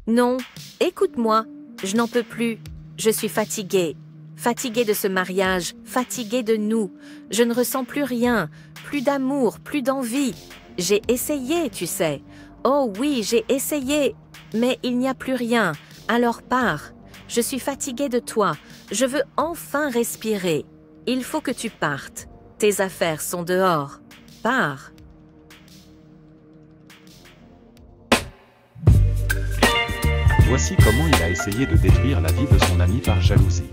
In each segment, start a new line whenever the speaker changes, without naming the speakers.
Non, écoute-moi, je n'en peux plus. Je suis fatiguée. Fatiguée de ce mariage, fatiguée de nous. Je ne ressens plus rien, plus d'amour, plus d'envie. J'ai essayé, tu sais. Oh oui, j'ai essayé. Mais il n'y a plus rien. Alors pars. Je suis fatiguée de toi. Je veux enfin respirer. Il faut que tu partes. Tes affaires sont dehors. Pars.
Voici comment il a essayé de détruire la vie de son ami par jalousie.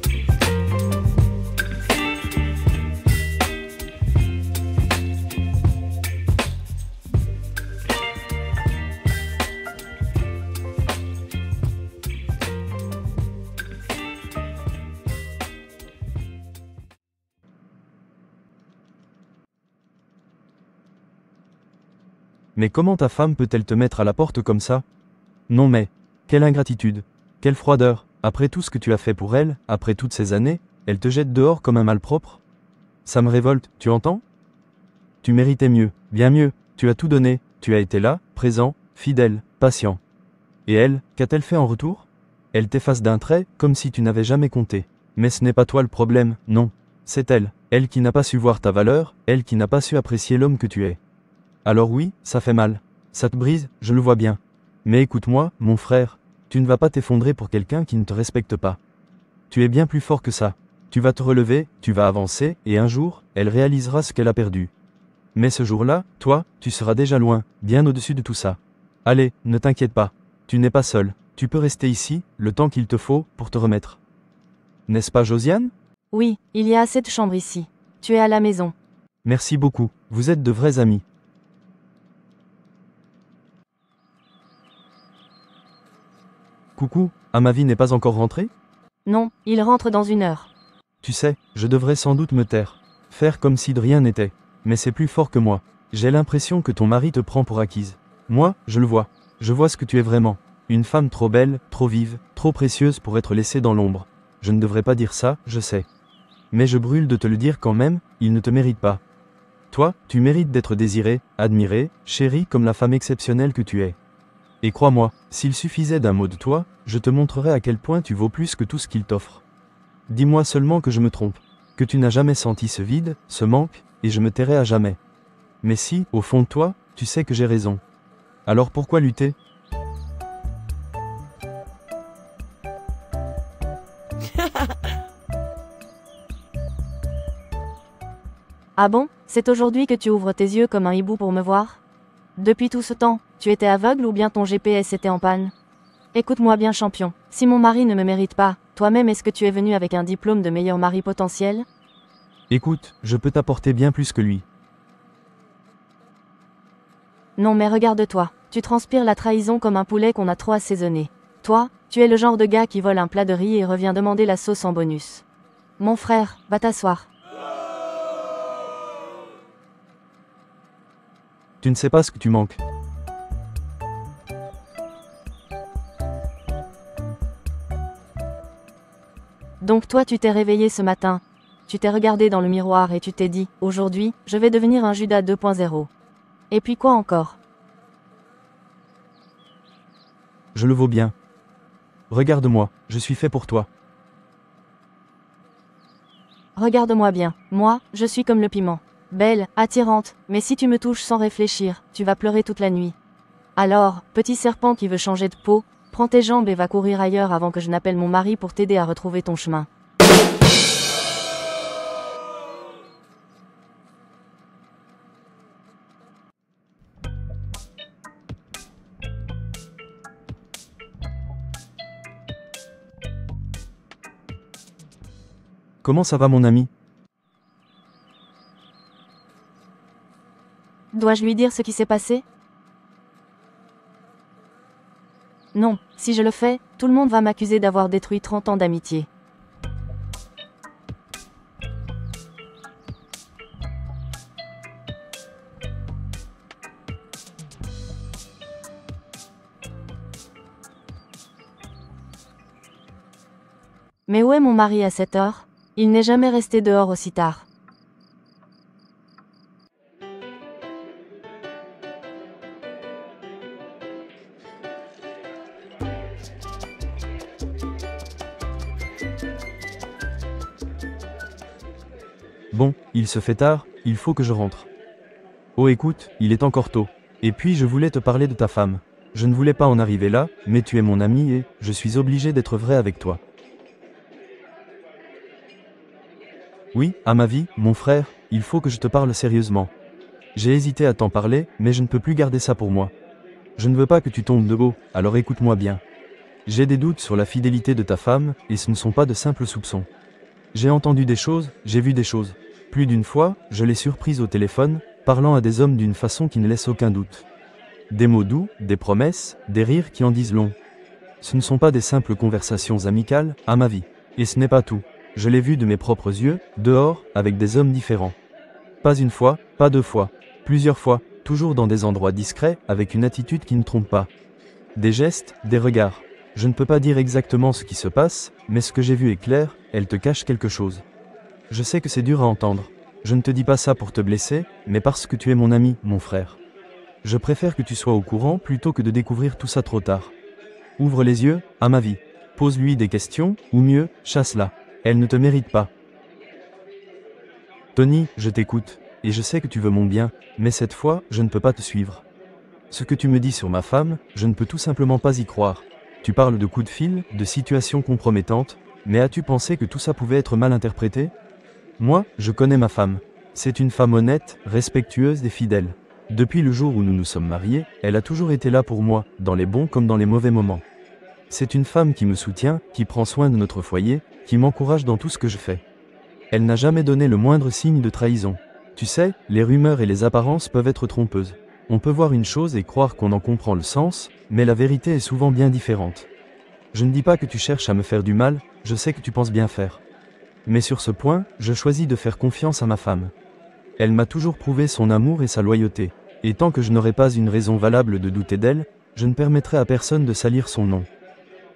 Mais comment ta femme peut-elle te mettre à la porte comme ça? Non mais, quelle ingratitude, quelle froideur, après tout ce que tu as fait pour elle, après toutes ces années, elle te jette dehors comme un malpropre? Ça me révolte, tu entends? Tu méritais mieux, bien mieux, tu as tout donné, tu as été là, présent, fidèle, patient. Et elle, qu'a-t-elle fait en retour? Elle t'efface d'un trait, comme si tu n'avais jamais compté. Mais ce n'est pas toi le problème, non. C'est elle, elle qui n'a pas su voir ta valeur, elle qui n'a pas su apprécier l'homme que tu es. Alors oui, ça fait mal. Ça te brise, je le vois bien. Mais écoute-moi, mon frère, tu ne vas pas t'effondrer pour quelqu'un qui ne te respecte pas. Tu es bien plus fort que ça. Tu vas te relever, tu vas avancer, et un jour, elle réalisera ce qu'elle a perdu. Mais ce jour-là, toi, tu seras déjà loin, bien au-dessus de tout ça. Allez, ne t'inquiète pas. Tu n'es pas seul. Tu peux rester ici, le temps qu'il te faut, pour te remettre. N'est-ce pas, Josiane?
Oui, il y a assez de chambres ici. Tu es à la maison.
Merci beaucoup, vous êtes de vrais amis. Coucou, Amavi n'est pas encore rentré?
Non, il rentre dans 1 heure.
Tu sais, je devrais sans doute me taire. Faire comme si de rien n'était. Mais c'est plus fort que moi. J'ai l'impression que ton mari te prend pour acquise. Moi, je le vois. Je vois ce que tu es vraiment. Une femme trop belle, trop vive, trop précieuse pour être laissée dans l'ombre. Je ne devrais pas dire ça, je sais. Mais je brûle de te le dire quand même, il ne te mérite pas. Toi, tu mérites d'être désirée, admirée, chérie comme la femme exceptionnelle que tu es. Et crois-moi, s'il suffisait d'un mot de toi, je te montrerais à quel point tu vaux plus que tout ce qu'il t'offre. Dis-moi seulement que je me trompe, que tu n'as jamais senti ce vide, ce manque, et je me tairai à jamais. Mais si, au fond de toi, tu sais que j'ai raison. Alors pourquoi lutter?
Ah bon, c'est aujourd'hui que tu ouvres tes yeux comme un hibou pour me voir? Depuis tout ce temps, tu étais aveugle ou bien ton GPS était en panne? Écoute-moi bien, champion, si mon mari ne me mérite pas, toi-même est-ce que tu es venu avec un diplôme de meilleur mari potentiel?
Écoute, je peux t'apporter bien plus que lui.
Non mais regarde-toi, tu transpires la trahison comme un poulet qu'on a trop assaisonné. Toi, tu es le genre de gars qui vole un plat de riz et revient demander la sauce en bonus. Mon frère, va t'asseoir.
Tu ne sais pas ce que tu manques.
Donc toi tu t'es réveillé ce matin. Tu t'es regardé dans le miroir et tu t'es dit, aujourd'hui, je vais devenir un Judas 2.0. Et puis quoi encore?
Je le vaux bien. Regarde-moi, je suis fait pour toi.
Regarde-moi bien, moi, je suis comme le piment. Belle, attirante, mais si tu me touches sans réfléchir, tu vas pleurer toute la nuit. Alors, petit serpent qui veut changer de peau, prends tes jambes et va courir ailleurs avant que je n'appelle mon mari pour t'aider à retrouver ton chemin.
Comment ça va mon ami?
Dois-je lui dire ce qui s'est passé? Non, si je le fais, tout le monde va m'accuser d'avoir détruit 30 ans d'amitié. Mais où est mon mari à cette heure? Il n'est jamais resté dehors aussi tard.
Bon, il se fait tard, il faut que je rentre. Oh écoute, il est encore tôt. Et puis je voulais te parler de ta femme. Je ne voulais pas en arriver là, mais tu es mon ami et je suis obligé d'être vrai avec toi. Oui, à ma vie, mon frère, il faut que je te parle sérieusement. J'ai hésité à t'en parler, mais je ne peux plus garder ça pour moi. Je ne veux pas que tu tombes de haut, alors écoute-moi bien. J'ai des doutes sur la fidélité de ta femme, et ce ne sont pas de simples soupçons. J'ai entendu des choses, j'ai vu des choses. Plus d'une fois, je l'ai surprise au téléphone, parlant à des hommes d'une façon qui ne laisse aucun doute. Des mots doux, des promesses, des rires qui en disent long. Ce ne sont pas des simples conversations amicales, à ma vie. Et ce n'est pas tout. Je l'ai vu de mes propres yeux, dehors, avec des hommes différents. Pas une fois, pas deux fois, plusieurs fois, toujours dans des endroits discrets, avec une attitude qui ne trompe pas. Des gestes, des regards. Je ne peux pas dire exactement ce qui se passe, mais ce que j'ai vu est clair, elle te cache quelque chose. Je sais que c'est dur à entendre. Je ne te dis pas ça pour te blesser, mais parce que tu es mon ami, mon frère. Je préfère que tu sois au courant plutôt que de découvrir tout ça trop tard. Ouvre les yeux, à ma vie. Pose-lui des questions, ou mieux, chasse-la. Elle ne te mérite pas. Tony, je t'écoute, et je sais que tu veux mon bien, mais cette fois, je ne peux pas te suivre. Ce que tu me dis sur ma femme, je ne peux tout simplement pas y croire. Tu parles de coups de fil, de situations compromettantes, mais as-tu pensé que tout ça pouvait être mal interprété ? Moi, je connais ma femme. C'est une femme honnête, respectueuse et fidèle. Depuis le jour où nous nous sommes mariés, elle a toujours été là pour moi, dans les bons comme dans les mauvais moments. C'est une femme qui me soutient, qui prend soin de notre foyer, qui m'encourage dans tout ce que je fais. Elle n'a jamais donné le moindre signe de trahison. Tu sais, les rumeurs et les apparences peuvent être trompeuses. On peut voir une chose et croire qu'on en comprend le sens, mais la vérité est souvent bien différente. Je ne dis pas que tu cherches à me faire du mal, je sais que tu penses bien faire. Mais sur ce point, je choisis de faire confiance à ma femme. Elle m'a toujours prouvé son amour et sa loyauté. Et tant que je n'aurai pas une raison valable de douter d'elle, je ne permettrai à personne de salir son nom.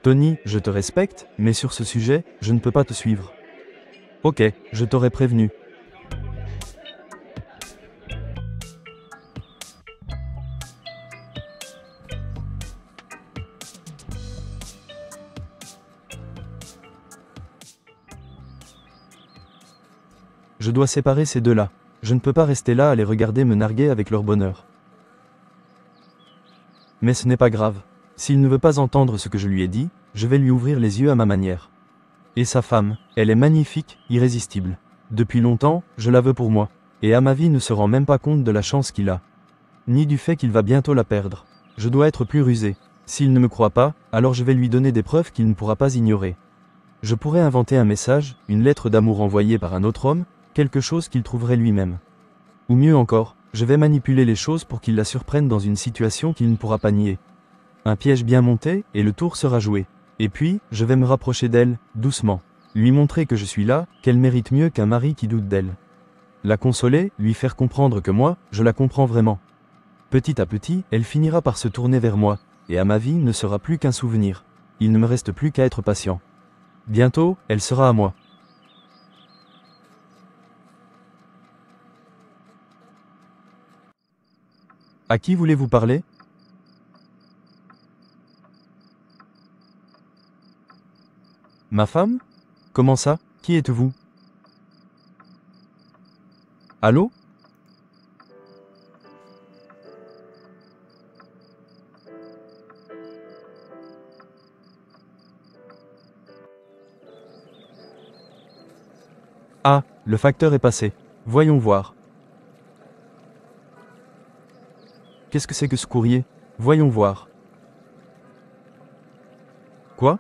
Tony, je te respecte, mais sur ce sujet, je ne peux pas te suivre. Ok, je t'aurais prévenu. Je dois séparer ces deux-là. Je ne peux pas rester là à les regarder me narguer avec leur bonheur. Mais ce n'est pas grave. S'il ne veut pas entendre ce que je lui ai dit, je vais lui ouvrir les yeux à ma manière. Et sa femme, elle est magnifique, irrésistible. Depuis longtemps, je la veux pour moi. Et à ma vie ne se rend même pas compte de la chance qu'il a. Ni du fait qu'il va bientôt la perdre. Je dois être plus rusé. S'il ne me croit pas, alors je vais lui donner des preuves qu'il ne pourra pas ignorer. Je pourrais inventer un message, une lettre d'amour envoyée par un autre homme, quelque chose qu'il trouverait lui-même. Ou mieux encore, je vais manipuler les choses pour qu'il la surprenne dans une situation qu'il ne pourra pas nier. Un piège bien monté, et le tour sera joué. Et puis, je vais me rapprocher d'elle, doucement. Lui montrer que je suis là, qu'elle mérite mieux qu'un mari qui doute d'elle. La consoler, lui faire comprendre que moi, je la comprends vraiment. Petit à petit, elle finira par se tourner vers moi, et à ma vie ne sera plus qu'un souvenir. Il ne me reste plus qu'à être patient. Bientôt, elle sera à moi. À qui voulez-vous parler ? Ma femme ? Comment ça ? Qui êtes-vous ? Allô ? Ah, le facteur est passé. Voyons voir. Qu'est-ce que c'est que ce courrier ? Voyons voir. Quoi ?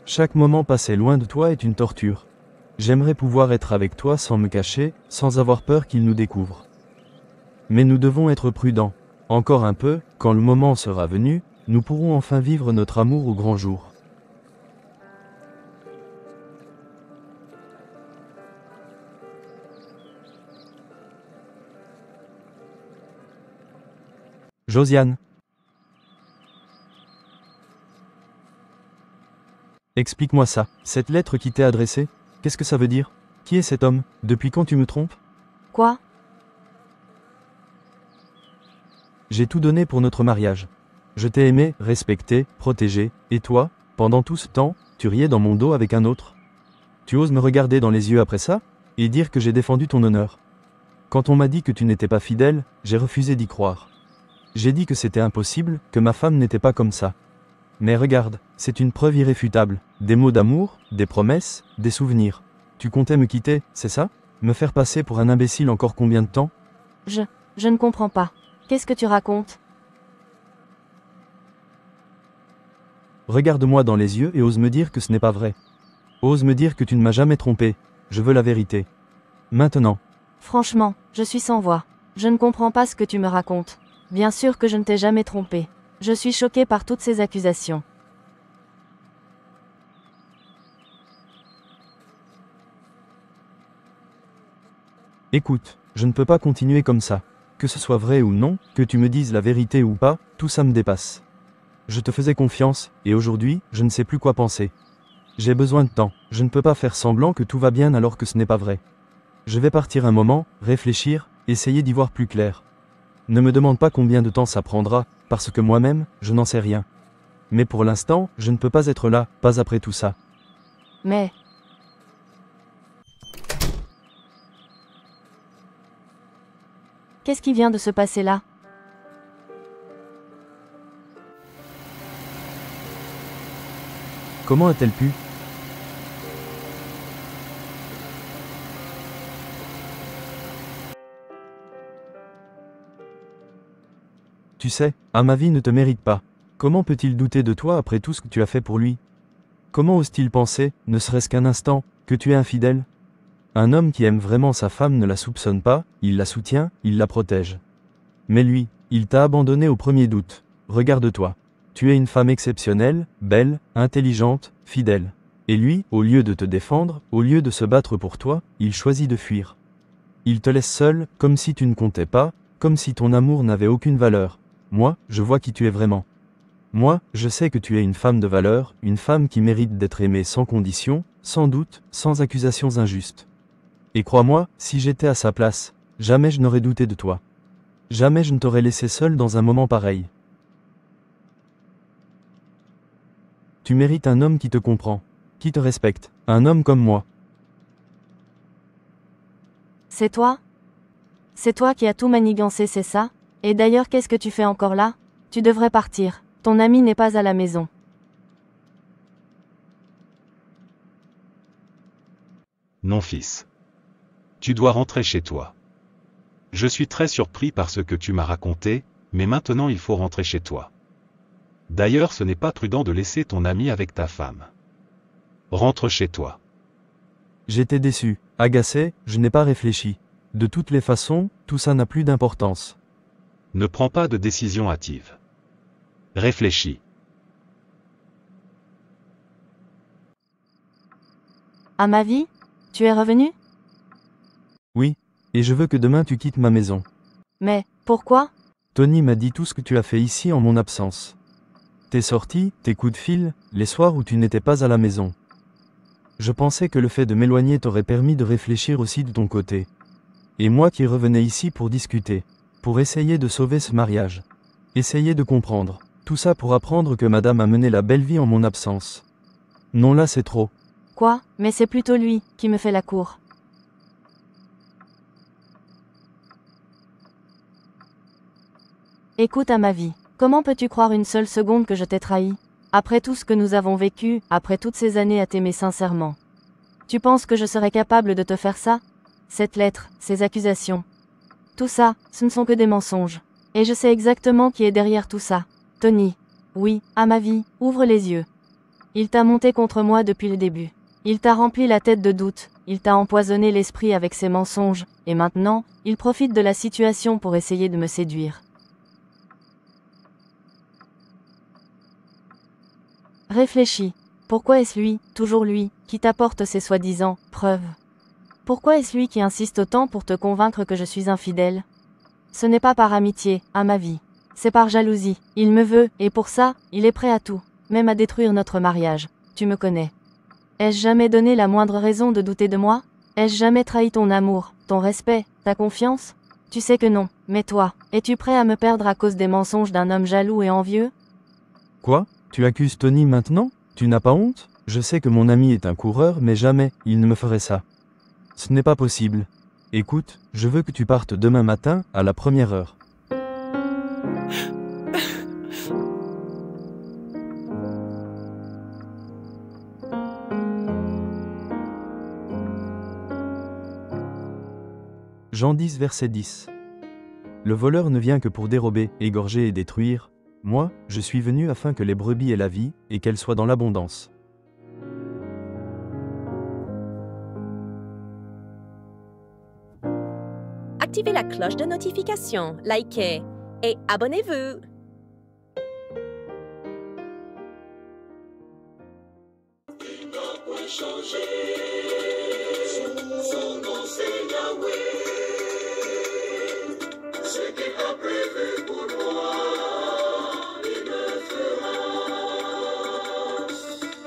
Chaque moment passé loin de toi est une torture. J'aimerais pouvoir être avec toi sans me cacher, sans avoir peur qu'il nous découvre. Mais nous devons être prudents. Encore un peu, quand le moment sera venu, nous pourrons enfin vivre notre amour au grand jour. Josiane. Explique-moi ça. Cette lettre qui t'est adressée, qu'est-ce que ça veut dire ? Qui est cet homme ? Depuis quand tu me trompes ?
Quoi ?
J'ai tout donné pour notre mariage. Je t'ai aimé, respecté, protégé, et toi, pendant tout ce temps, tu riais dans mon dos avec un autre. Tu oses me regarder dans les yeux après ça, et dire que j'ai défendu ton honneur. Quand on m'a dit que tu n'étais pas fidèle, j'ai refusé d'y croire. J'ai dit que c'était impossible, que ma femme n'était pas comme ça. Mais regarde, c'est une preuve irréfutable. Des mots d'amour, des promesses, des souvenirs. Tu comptais me quitter, c'est ça? Me faire passer pour un imbécile encore combien de temps?
Je ne comprends pas. Qu'est-ce que tu racontes?
Regarde-moi dans les yeux et ose me dire que ce n'est pas vrai. Ose me dire que tu ne m'as jamais trompé. Je veux la vérité. Maintenant.
Franchement, je suis sans voix. Je ne comprends pas ce que tu me racontes. Bien sûr que je ne t'ai jamais trompé. Je suis choquée par toutes ces accusations.
Écoute, je ne peux pas continuer comme ça. Que ce soit vrai ou non, que tu me dises la vérité ou pas, tout ça me dépasse. Je te faisais confiance, et aujourd'hui, je ne sais plus quoi penser. J'ai besoin de temps, je ne peux pas faire semblant que tout va bien alors que ce n'est pas vrai. Je vais partir un moment, réfléchir, essayer d'y voir plus clair. Ne me demande pas combien de temps ça prendra, parce que moi-même, je n'en sais rien. Mais pour l'instant, je ne peux pas être là, pas après tout ça.
Mais... Qu'est-ce qui vient de se passer là?
Comment a-t-elle pu? Tu sais, Amavi ne te mérite pas. Comment peut-il douter de toi après tout ce que tu as fait pour lui? Comment ose-t-il penser, ne serait-ce qu'un instant, que tu es infidèle? Un homme qui aime vraiment sa femme ne la soupçonne pas, il la soutient, il la protège. Mais lui, il t'a abandonné au premier doute. Regarde-toi. Tu es une femme exceptionnelle, belle, intelligente, fidèle. Et lui, au lieu de te défendre, au lieu de se battre pour toi, il choisit de fuir. Il te laisse seule, comme si tu ne comptais pas, comme si ton amour n'avait aucune valeur. Moi, je vois qui tu es vraiment. Moi, je sais que tu es une femme de valeur, une femme qui mérite d'être aimée sans condition, sans doute, sans accusations injustes. Et crois-moi, si j'étais à sa place, jamais je n'aurais douté de toi. Jamais je ne t'aurais laissé seule dans un moment pareil. Tu mérites un homme qui te comprend, qui te respecte, un homme comme moi.
C'est toi? C'est toi qui as tout manigancé, c'est ça? Et d'ailleurs, qu'est-ce que tu fais encore là? Tu devrais partir. Ton ami n'est pas à la maison.
Non fils. Tu dois rentrer chez toi. Je suis très surpris par ce que tu m'as raconté, mais maintenant il faut rentrer chez toi. D'ailleurs ce n'est pas prudent de laisser ton ami avec ta femme. Rentre chez toi.
J'étais déçu, agacé, je n'ai pas réfléchi. De toutes les façons, tout ça n'a plus d'importance.
Ne prends pas de décision hâtive. Réfléchis.
Amavi? Tu es revenu?
Oui, et je veux que demain tu quittes ma maison.
Mais, pourquoi?
Tony m'a dit tout ce que tu as fait ici en mon absence. Tes sorties, tes coups de fil, les soirs où tu n'étais pas à la maison. Je pensais que le fait de m'éloigner t'aurait permis de réfléchir aussi de ton côté. Et moi qui revenais ici pour discuter, pour essayer de sauver ce mariage. Essayer de comprendre. Tout ça pour apprendre que madame a mené la belle vie en mon absence. Non là c'est trop.
Quoi? Mais c'est plutôt lui qui me fait la cour. Écoute Amavi, comment peux-tu croire une seule seconde que je t'ai trahi? Après tout ce que nous avons vécu, après toutes ces années à t'aimer sincèrement. Tu penses que je serais capable de te faire ça? Cette lettre, ces accusations. Tout ça, ce ne sont que des mensonges. Et je sais exactement qui est derrière tout ça. Tony. Oui, Amavi, ouvre les yeux. Il t'a monté contre moi depuis le début. Il t'a rempli la tête de doutes, il t'a empoisonné l'esprit avec ses mensonges, et maintenant, il profite de la situation pour essayer de me séduire. Réfléchis. Pourquoi est-ce lui, toujours lui, qui t'apporte ces soi-disant preuves? Pourquoi est-ce lui qui insiste autant pour te convaincre que je suis infidèle? Ce n'est pas par amitié, à ma vie. C'est par jalousie. Il me veut, et pour ça, il est prêt à tout, même à détruire notre mariage. Tu me connais. Ai-je jamais donné la moindre raison de douter de moi? Ai-je jamais trahi ton amour, ton respect, ta confiance? Tu sais que non, mais toi, es-tu prêt à me perdre à cause des mensonges d'un homme jaloux et envieux?
Quoi? Tu accuses Tony maintenant? Tu n'as pas honte? Je sais que mon ami est un coureur, mais jamais il ne me ferait ça. Ce n'est pas possible. Écoute, je veux que tu partes demain matin, à la première heure. Jean 10, verset 10. Le voleur ne vient que pour dérober, égorger et détruire. Moi, je suis venu afin que les brebis aient la vie, et qu'elles soient dans l'abondance.
Activez la cloche de notification, likez et abonnez-vous.
Son nom c'est Yahweh. Ce qu'il a prévu pour moi, il le fera.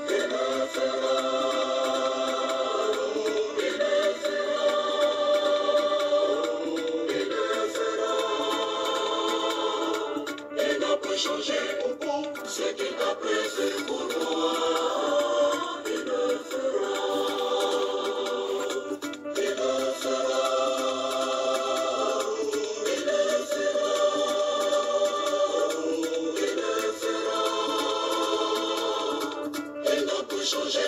Il le fera. Il le fera. Il le fera. Il n'a pas changé au bon. Ce qu'il a prévu pour moi, il le fera. Il le fera. Il le fera. Il le fera. Il n'a pas changé.